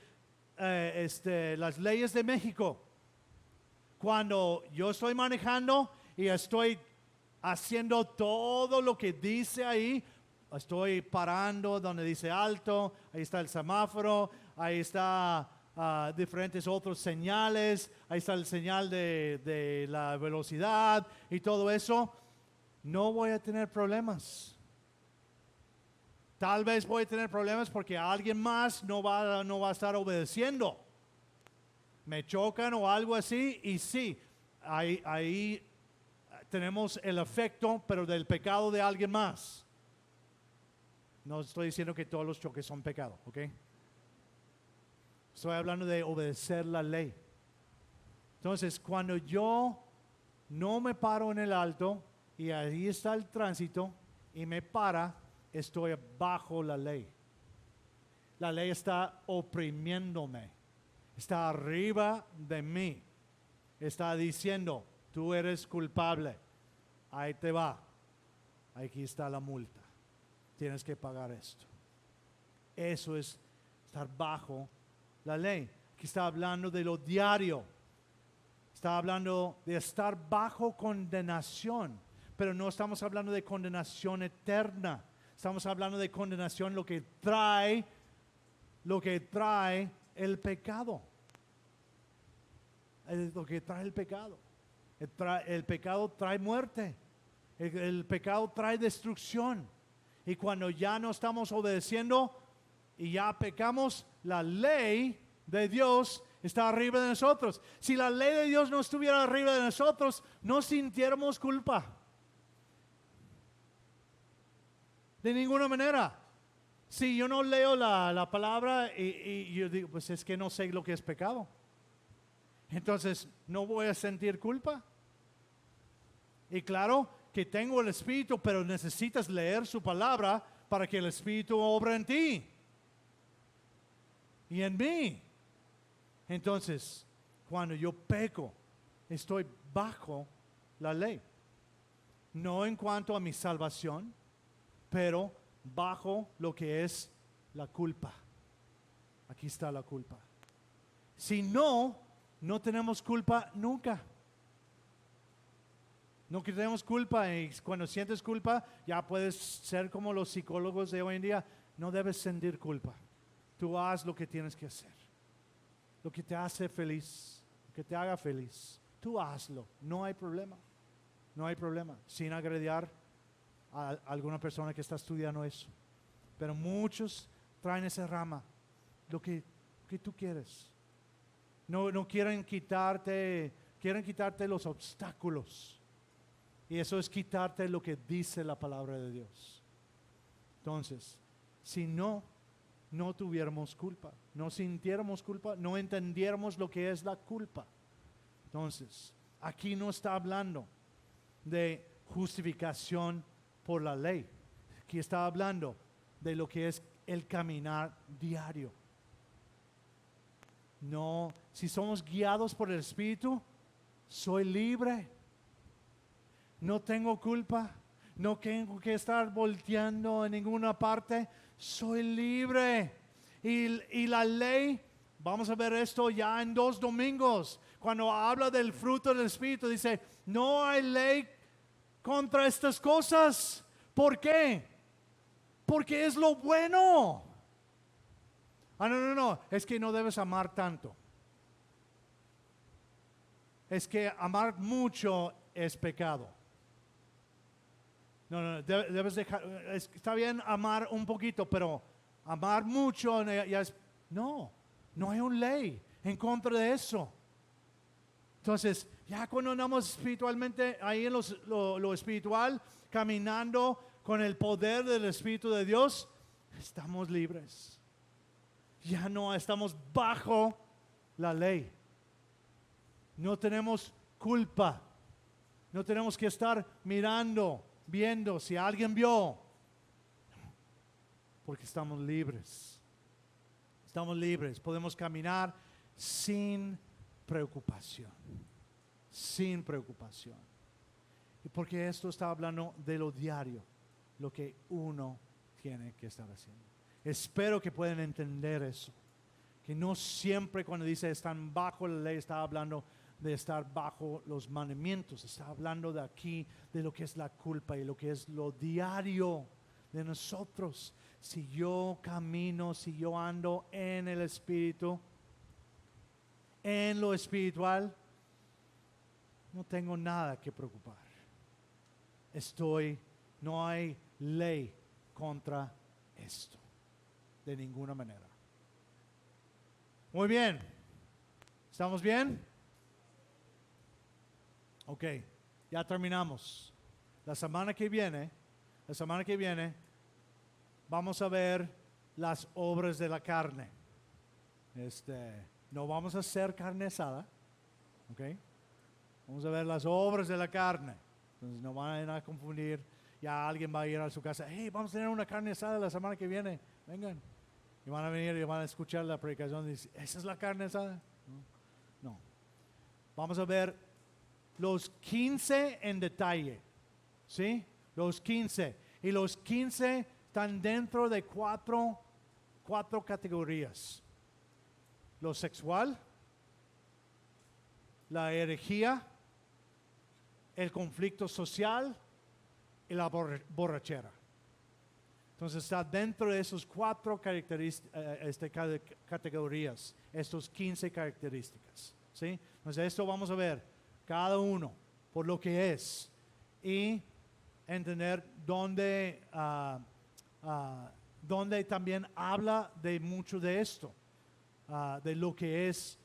las leyes de México. Cuando yo estoy manejando y estoy haciendo todo lo que dice ahí, estoy parando donde dice alto, ahí está el semáforo, ahí está diferentes otros señales, ahí está el señal de la velocidad y todo eso, no voy a tener problemas. Tal vez voy a tener problemas porque alguien más no va a estar obedeciendo. Me chocan o algo así y sí, ahí tenemos el efecto, pero del pecado de alguien más. No estoy diciendo que todos los choques son pecado, ¿ok? Estoy hablando de obedecer la ley. Entonces, cuando yo no me paro en el alto y ahí está el tránsito y me para, estoy bajo la ley. La ley está oprimiéndome. Está arriba de mí. Está diciendo, tú eres culpable. Ahí te va. Aquí está la multa. Tienes que pagar esto. Eso es estar bajo la ley. Aquí está hablando de lo diario. Está hablando de estar bajo condenación. Pero no estamos hablando de condenación eterna. Estamos hablando de condenación, lo que trae el pecado. Lo que trae el pecado. El pecado trae muerte. El pecado trae destrucción. Y cuando ya no estamos obedeciendo, y ya pecamos, la ley de Dios está arriba de nosotros. Si la ley de Dios no estuviera arriba de nosotros, no sintiéramos culpa. De ninguna manera. Si yo no leo la palabra y yo digo, pues es que no sé lo que es pecado. Entonces, no voy a sentir culpa. Y claro que tengo el Espíritu, pero necesitas leer su palabra para que el Espíritu obre en ti y en mí. Entonces, cuando yo peco, estoy bajo la ley. No en cuanto a mi salvación, pero bajo lo que es la culpa. Aquí está la culpa. Si no tenemos culpa nunca. No tenemos culpa, y cuando sientes culpa, ya puedes ser como los psicólogos de hoy en día. No debes sentir culpa. Tú haz lo que tienes que hacer. Lo que te hace feliz, lo que te haga feliz. Tú hazlo. No hay problema. No hay problema. Sin agredir a alguna persona que está estudiando eso. Pero muchos traen esa rama. Lo que tú quieres. No quieren quitarte los obstáculos. Y eso es quitarte lo que dice la palabra de Dios. Entonces, si no tuviéramos culpa, no sintiéramos culpa, no entendiéramos lo que es la culpa. Entonces, aquí no está hablando de justificación por la ley. Aquí está hablando de lo que es el caminar diario. No, si somos guiados por el Espíritu, soy libre. No tengo culpa, no tengo que estar volteando en ninguna parte, soy libre. Y la ley, vamos a ver esto ya en 2 domingos, cuando habla del fruto del Espíritu, dice, no hay ley contra estas cosas. ¿Por qué? Porque es lo bueno. No, es que no debes amar tanto. Es que amar mucho es pecado. No, debes dejar, está bien amar un poquito, pero amar mucho ya es, no hay una ley en contra de eso. Entonces, ya cuando andamos espiritualmente ahí en lo espiritual, caminando con el poder del Espíritu de Dios, estamos libres. Ya no estamos bajo la ley. No tenemos culpa. No tenemos que estar viendo si alguien vio, porque estamos libres. Estamos libres, podemos caminar sin preocupación. Sin preocupación. Y porque esto está hablando de lo diario, lo que uno tiene que estar haciendo. Espero que puedan entender eso. Que no siempre cuando dice están bajo la ley está hablando de estar bajo los mandamientos. Está hablando de aquí, de lo que es la culpa y lo que es lo diario de nosotros. Si yo camino, si yo ando en el Espíritu, en lo espiritual, no tengo nada que preocupar. No hay ley contra esto, de ninguna manera. Muy bien. ¿Estamos bien? Ok, ya terminamos. La semana que viene, vamos a ver las obras de la carne. No vamos a hacer carne asada, ok. Vamos a ver las obras de la carne. Entonces no van a confundir. Ya alguien va a ir a su casa. Hey, vamos a tener una carne asada la semana que viene. Vengan. Y van a venir y van a escuchar la predicación. Y dicen, ¿esa es la carne asada? No. Vamos a ver los 15 en detalle. ¿Sí? Los 15. Y los 15 están dentro de cuatro categorías. Lo sexual, la herejía, el conflicto social y la borrachera. Entonces está dentro de esos 4 categorías, estos 15 características. ¿Sí? Entonces esto vamos a ver cada uno por lo que donde también habla de mucho de esto, de lo que es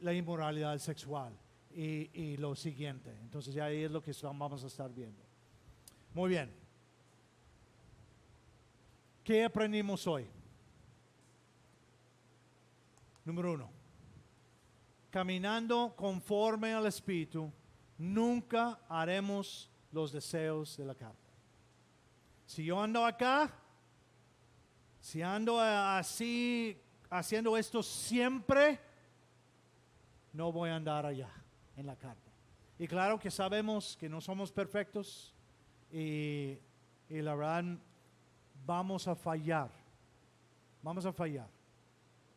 la inmoralidad sexual y lo siguiente. Entonces ya ahí es lo que vamos a estar viendo. Muy bien. ¿Qué aprendimos hoy? Número 1. Caminando conforme al Espíritu, nunca haremos los deseos de la carne. Si yo ando acá, si ando así, haciendo esto siempre, no voy a andar allá en la carne. Y claro que sabemos que no somos perfectos y la verdad vamos a fallar.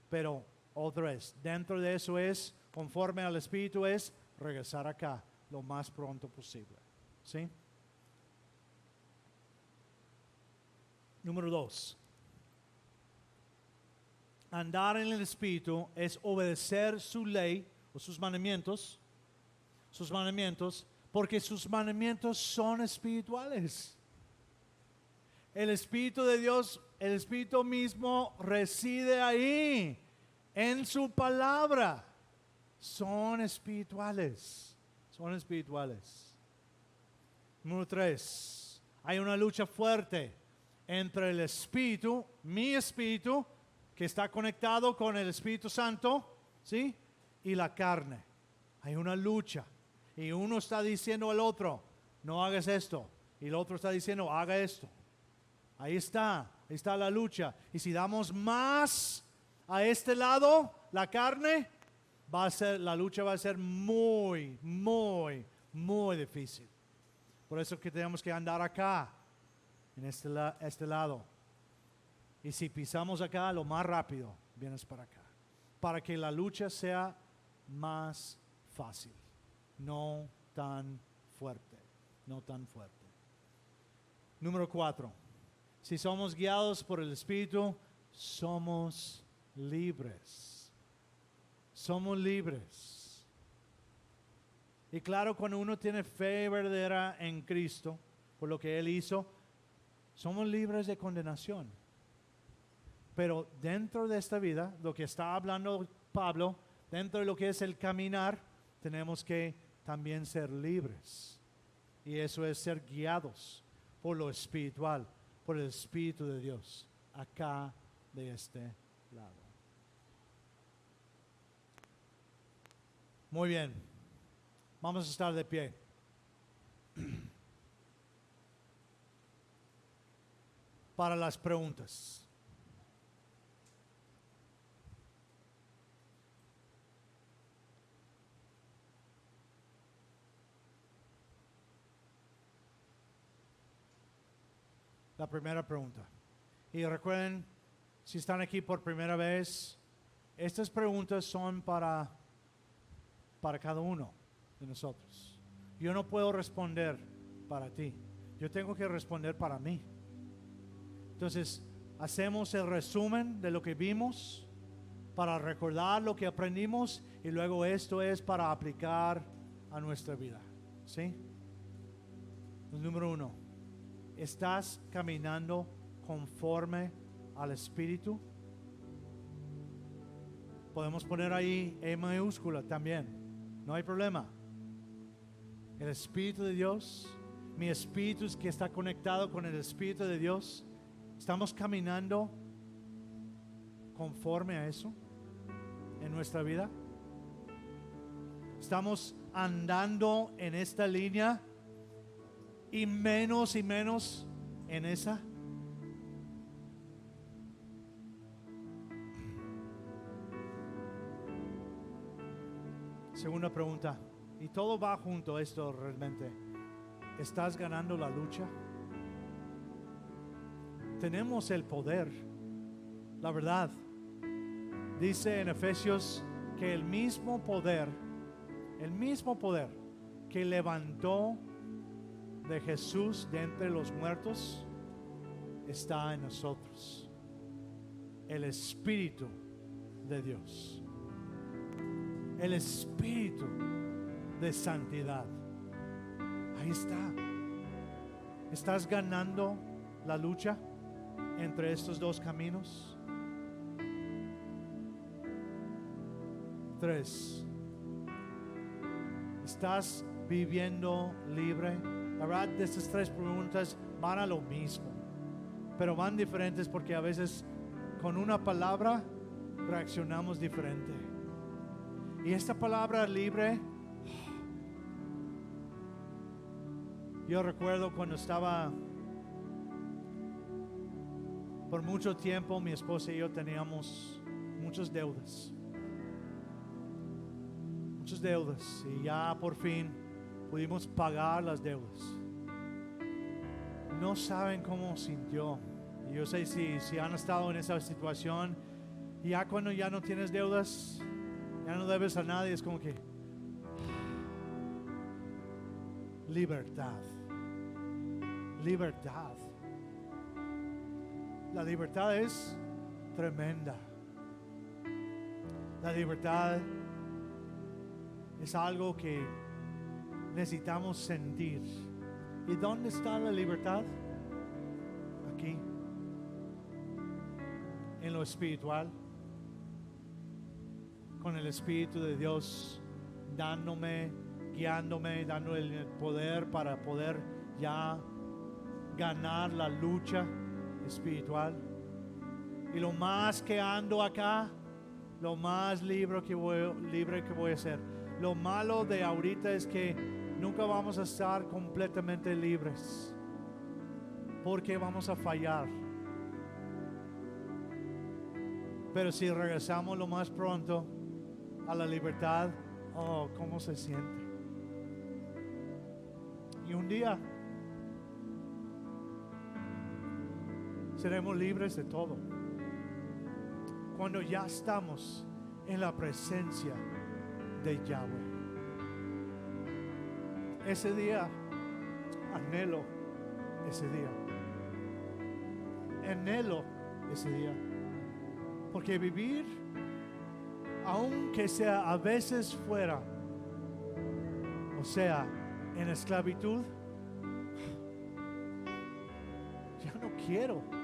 Pero otra vez, dentro de eso es, conforme al Espíritu, es regresar acá lo más pronto posible. ¿Sí? Número 2. Andar en el Espíritu es obedecer su ley o sus mandamientos, porque sus mandamientos son espirituales. El Espíritu de Dios, el Espíritu mismo reside ahí, en su palabra. Son espirituales. Número 3. Hay una lucha fuerte entre el Espíritu, mi Espíritu, que está conectado con el Espíritu Santo, ¿sí? Y la carne. Hay una lucha. Y uno está diciendo al otro, no hagas esto. Y el otro está diciendo, haga esto. Ahí está la lucha. Y si damos más a este lado, la carne, la lucha va a ser muy, muy, muy difícil. Por eso que tenemos que andar acá, en este lado. Y si pisamos acá, lo más rápido, vienes para acá. Para que la lucha sea más fácil, no tan fuerte. Número 4. Si somos guiados por el Espíritu, somos libres. Y claro, cuando uno tiene fe verdadera en Cristo, por lo que Él hizo, somos libres de condenación. Pero dentro de esta vida, lo que está hablando Pablo, dentro de lo que es el caminar, tenemos que también ser libres. Y eso es ser guiados por lo espiritual, por el Espíritu de Dios, acá de este lado. Muy bien, vamos a estar de pie. Para las preguntas. La primera pregunta. Y recuerden, si están aquí por primera vez, estas preguntas son para cada uno de nosotros. Yo no puedo responder para ti. Yo tengo que responder para mí. Entonces, hacemos el resumen de lo que vimos para recordar lo que aprendimos y luego esto es para aplicar a nuestra vida. ¿Sí? El número 1. ¿Estás caminando conforme al Espíritu? Podemos poner ahí E mayúscula también. No hay problema. El Espíritu de Dios, mi espíritu es que está conectado con el Espíritu de Dios. ¿Estamos caminando conforme a eso en nuestra vida? ¿Estamos andando en esta línea y menos en esa? Segunda pregunta, y todo va junto a esto realmente. ¿Estás ganando la lucha? Tenemos el poder. La verdad, dice en Efesios que el mismo poder que levantó de Jesús de entre los muertos está en nosotros. El Espíritu de Dios, el Espíritu de santidad. Ahí está. ¿Estás ganando la lucha? entre estos dos caminos? 3. ¿Estás viviendo libre? La verdad, de estas 3 preguntas van a lo mismo, pero van diferentes porque a veces con una palabra reaccionamos diferente. Y esta palabra libre, yo recuerdo cuando estaba, por mucho tiempo mi esposa y yo teníamos muchas deudas, y ya por fin pudimos pagar las deudas. No saben cómo sintió. Y yo sé si han estado en esa situación, y ya cuando ya no tienes deudas, ya no debes a nadie, es como que libertad. La libertad es tremenda. La libertad es algo que necesitamos sentir. ¿Y dónde está la libertad? Aquí, en lo espiritual, con el Espíritu de Dios dándome, guiándome, dándome el poder para poder ya ganar la lucha espiritual. Y lo más que ando acá, lo más libre que voy a ser. Lo malo de ahorita es que nunca vamos a estar completamente libres, porque vamos a fallar. Pero si regresamos lo más pronto a la libertad, oh, cómo se siente. Y un día seremos libres de todo, cuando ya estamos en la presencia de Yahweh. Ese día, anhelo ese día. Anhelo ese día. Porque vivir, aunque sea a veces fuera, o sea, en esclavitud, ya no quiero.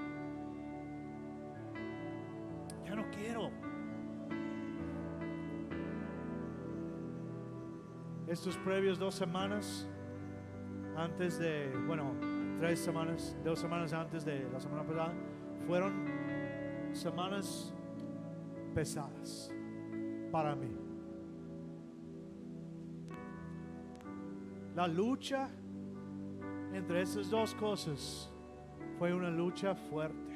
Estos previos 2 semanas antes de, 3 semanas, 2 semanas antes de la semana pasada, fueron semanas pesadas para mí. La lucha entre esas dos cosas fue una lucha fuerte.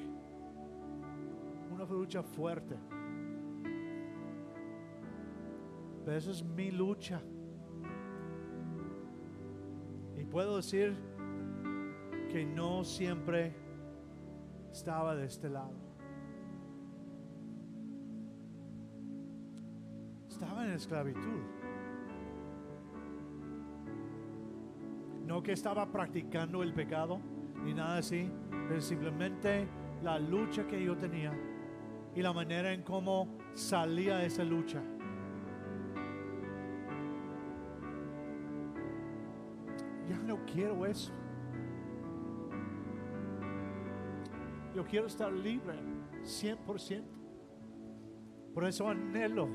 Pero esa es mi lucha. Y puedo decir que no siempre estaba de este lado. Estaba en esclavitud. No que estaba practicando el pecado ni nada así, pero simplemente la lucha que yo tenía y la manera en cómo salía de esa lucha. Ya no quiero eso. Yo quiero estar libre 100%. Por eso anhelo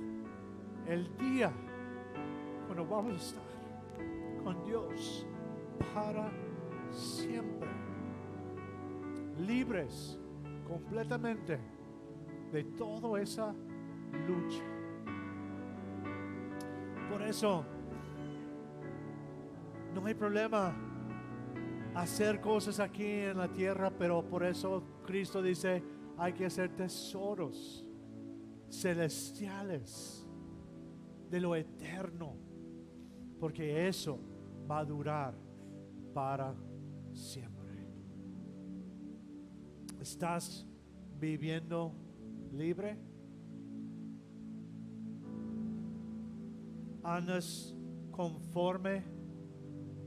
el día cuando vamos a estar con Dios para siempre, libres completamente de toda esa lucha. Por eso no hay problema hacer cosas aquí en la tierra, pero por eso Cristo dice, hay que hacer tesoros celestiales de lo eterno, porque eso va a durar para siempre. ¿Estás viviendo libre? ¿Andas conforme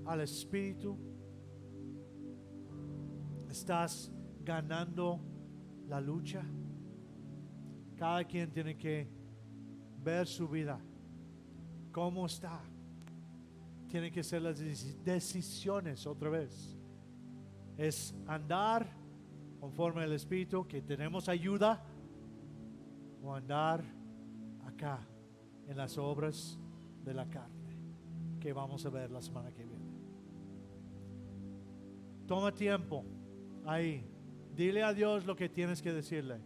al Espíritu? ¿Estás ganando la lucha? Cada quien tiene que ver su vida, cómo está. Tienen que ser las decisiones otra vez. ¿Es andar conforme al Espíritu, que tenemos ayuda, o andar acá en las obras de la carne, que vamos a ver la semana que viene. Toma tiempo ahí. Dile a Dios lo que tienes que decirle.